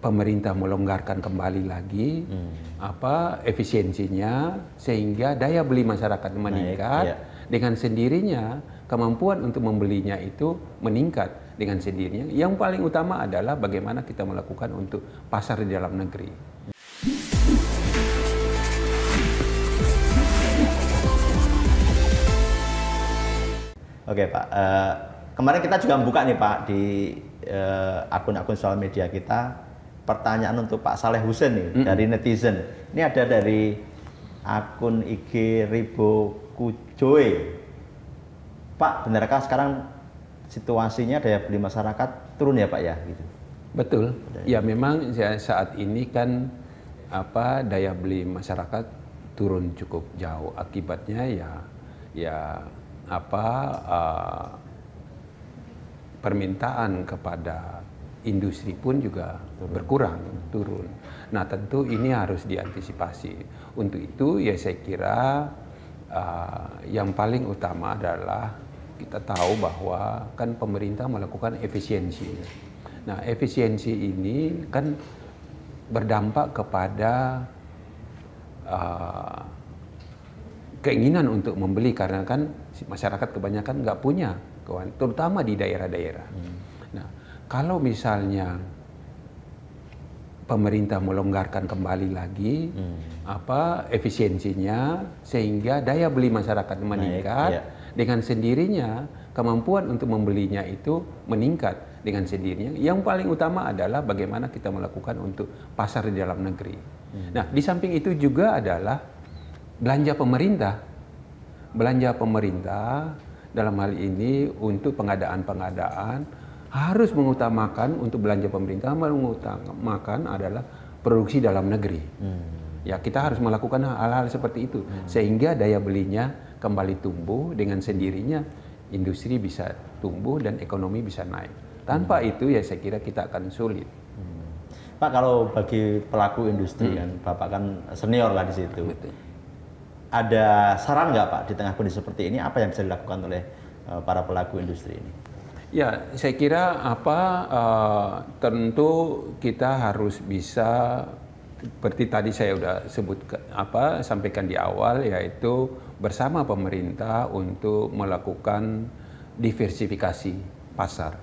pemerintah melonggarkan kembali lagi efisiensinya sehingga daya beli masyarakat meningkat, dengan sendirinya kemampuan untuk membelinya itu meningkat dengan sendirinya. Yang paling utama adalah bagaimana kita melakukan untuk pasar di dalam negeri. Oke Pak, kemarin kita juga membuka nih Pak di akun-akun sosial media kita pertanyaan untuk Pak Saleh Husain nih dari netizen. Ini ada dari akun IG Ribo Kujoe. Pak, benarkah sekarang situasinya daya beli masyarakat turun ya Pak ya? Gitu. Betul. Ya memang saat ini kan daya beli masyarakat turun cukup jauh. Akibatnya permintaan kepada industri pun juga berkurang, turun. Nah tentu ini harus diantisipasi. Untuk itu ya saya kira yang paling utama adalah kita tahu bahwa kan pemerintah melakukan efisiensi. Nah efisiensi ini kan berdampak kepada keinginan untuk membeli, karena kan masyarakat kebanyakan nggak punya, terutama di daerah-daerah. Nah kalau misalnya pemerintah melonggarkan kembali lagi efisiensinya sehingga daya beli masyarakat meningkat, dengan sendirinya kemampuan untuk membelinya itu meningkat dengan sendirinya. Yang paling utama adalah bagaimana kita melakukan untuk pasar di dalam negeri. Nah di samping itu juga adalah belanja pemerintah. Belanja pemerintah dalam hal ini untuk pengadaan-pengadaan harus mengutamakan, untuk belanja pemerintah mengutamakan adalah produksi dalam negeri. Ya kita harus melakukan hal-hal seperti itu sehingga daya belinya kembali tumbuh, dengan sendirinya industri bisa tumbuh dan ekonomi bisa naik. Tanpa itu ya saya kira kita akan sulit. Pak, kalau bagi pelaku industri kan Bapak kan senior lah di situ. Betul. Ada saran nggak Pak di tengah kondisi seperti ini, apa yang bisa dilakukan oleh para pelaku industri ini? Ya, saya kira tentu kita harus bisa, seperti tadi saya sudah sampaikan di awal, yaitu bersama pemerintah untuk melakukan diversifikasi pasar,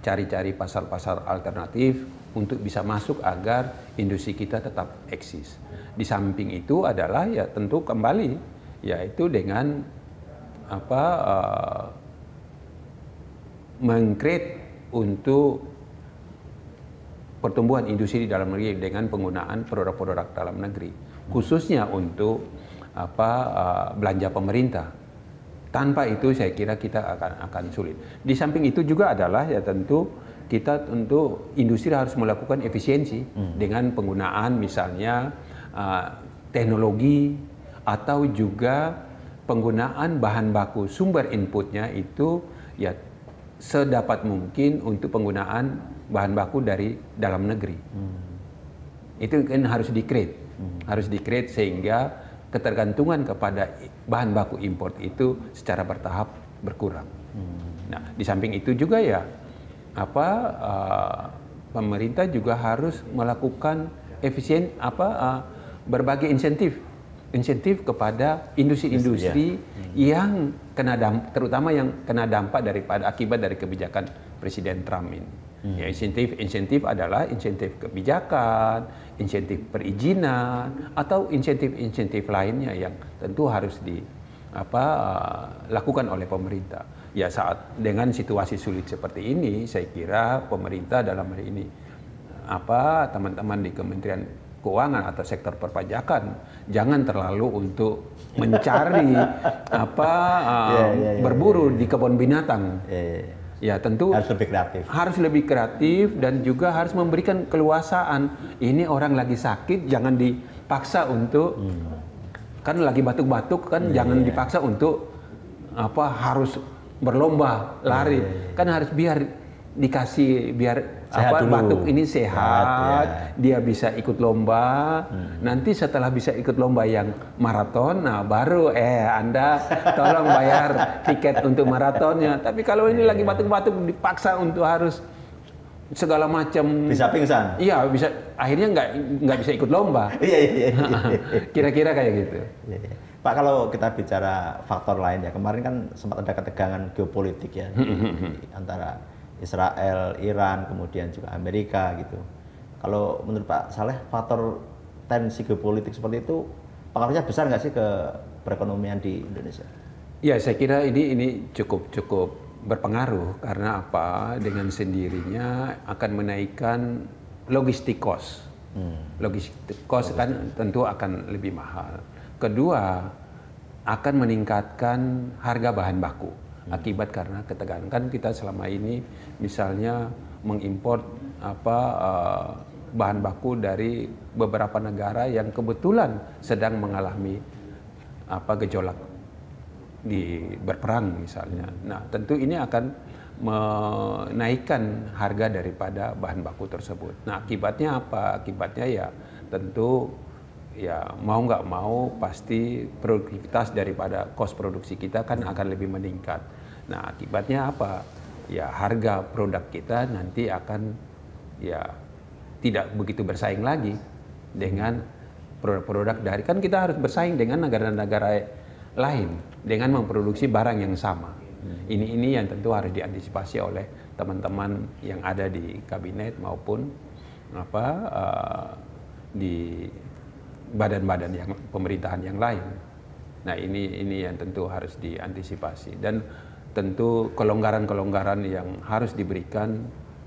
cari-cari pasar-pasar alternatif untuk bisa masuk agar industri kita tetap eksis. Di samping itu adalah ya tentu kembali yaitu dengan meng-create untuk pertumbuhan industri di dalam negeri dengan penggunaan produk-produk dalam negeri, khususnya untuk belanja pemerintah. Tanpa itu saya kira kita akan sulit. Di samping itu juga adalah ya tentu industri harus melakukan efisiensi dengan penggunaan misalnya teknologi atau juga penggunaan bahan baku sumber inputnya itu ya sedapat mungkin untuk penggunaan bahan baku dari dalam negeri. Itu kan harus di-create sehingga ketergantungan kepada bahan baku import itu secara bertahap berkurang. Nah, di samping itu juga ya pemerintah juga harus melakukan berbagai insentif kepada industri-industri yang terutama yang kena dampak akibat dari kebijakan Presiden Trump ini. Ya, insentif adalah insentif kebijakan, insentif perizinan, atau insentif lainnya yang tentu harus dilakukan oleh pemerintah. Ya dengan situasi sulit seperti ini, saya kira pemerintah dalam hal ini teman-teman di Kementerian Keuangan atau sektor perpajakan jangan terlalu untuk mencari berburu di kebun binatang. Ya tentu harus lebih kreatif dan juga harus memberikan keluasaan. Ini orang lagi sakit jangan dipaksa untuk kan lagi batuk-batuk kan jangan dipaksa untuk harus berlomba lari. Kan harus dikasih batuk ini sehat, dia bisa ikut lomba. Nanti setelah bisa ikut lomba yang maraton, nah baru Anda tolong bayar tiket untuk maratonnya. Tapi kalau ini lagi batuk-batuk dipaksa untuk harus segala macam. Bisa pingsan. Iya, bisa. Akhirnya nggak bisa ikut lomba. Iya. Kira-kira kayak gitu. Iya. Pak, kalau kita bicara faktor lain ya, kemarin kan sempat ada ketegangan geopolitik ya antara Israel, Iran, kemudian juga Amerika gitu. Kalau menurut Pak Saleh, faktor tensi geopolitik seperti itu pengaruhnya besar nggak sih ke perekonomian di Indonesia? Ya, saya kira ini cukup berpengaruh karena apa? Dengan sendirinya akan menaikkan logistik cost. Logistik cost kan tentu akan lebih mahal. Kedua, akan meningkatkan harga bahan baku akibat karena ketegangan. Kan kita selama ini misalnya mengimpor bahan baku dari beberapa negara yang kebetulan sedang mengalami gejolak berperang misalnya. Nah, tentu ini akan menaikkan harga daripada bahan baku tersebut. Nah, akibatnya apa? Akibatnya ya tentu ya mau nggak mau pasti produktivitas daripada kos produksi kita kan akan lebih meningkat. Nah, akibatnya apa? Ya harga produk kita nanti akan ya tidak begitu bersaing lagi dengan produk-produk dari, kan kita harus bersaing dengan negara-negara lain dengan memproduksi barang yang sama. Ini yang tentu harus diantisipasi oleh teman-teman yang ada di kabinet maupun di badan-badan yang pemerintahan yang lain. Nah, ini yang tentu harus diantisipasi dan tentu kelonggaran-kelonggaran yang harus diberikan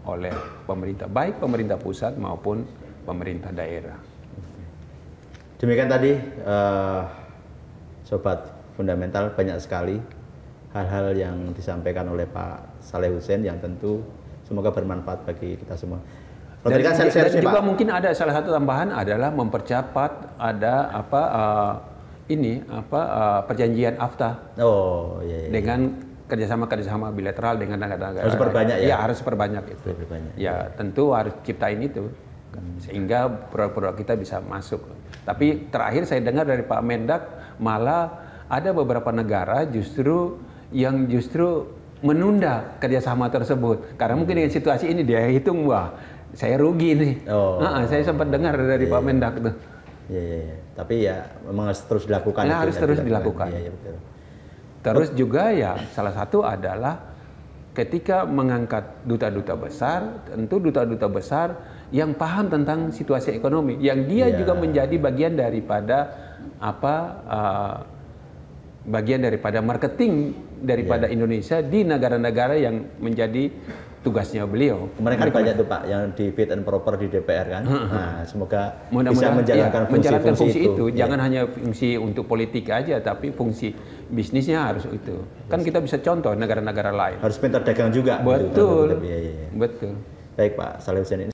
oleh pemerintah, baik pemerintah pusat maupun pemerintah daerah. Demikian tadi Sobat Fundamental, banyak sekali hal-hal yang disampaikan oleh Pak Saleh Hussein yang tentu semoga bermanfaat bagi kita semua. Dan juga Pak, mungkin ada salah satu tambahan adalah mempercepat perjanjian AFTA. Oh iya. Dengan kerjasama bilateral dengan negara-negara. Harus perbanyak ya? Iya, harus perbanyak itu. Ya, tentu harus ciptain itu sehingga produk-produk kita bisa masuk. Tapi terakhir saya dengar dari Pak Mendak malah ada beberapa negara justru menunda kerjasama tersebut karena mungkin dengan situasi ini dia hitung, wah saya rugi nih. Saya sempat dengar dari Pak Mendak tuh. Iya. Tapi ya memang harus terus dilakukan. Nah, harus terus dilakukan. Iya, betul. Terus juga ya salah satu adalah ketika mengangkat duta-duta besar, tentu duta-duta besar yang paham tentang situasi ekonomi, yang dia juga menjadi bagian daripada marketing daripada Indonesia di negara-negara yang menjadi tugasnya beliau. Kemarin kan banyak tuh Pak yang di fit and proper di DPR kan. Nah, semoga bisa menjalankan fungsi itu. Jangan hanya fungsi untuk politik aja, tapi fungsi bisnisnya harus itu. Kan kita bisa contoh negara-negara lain. Harus pintar dagang juga. Betul. Betul. Baik Pak Saleh Hussein.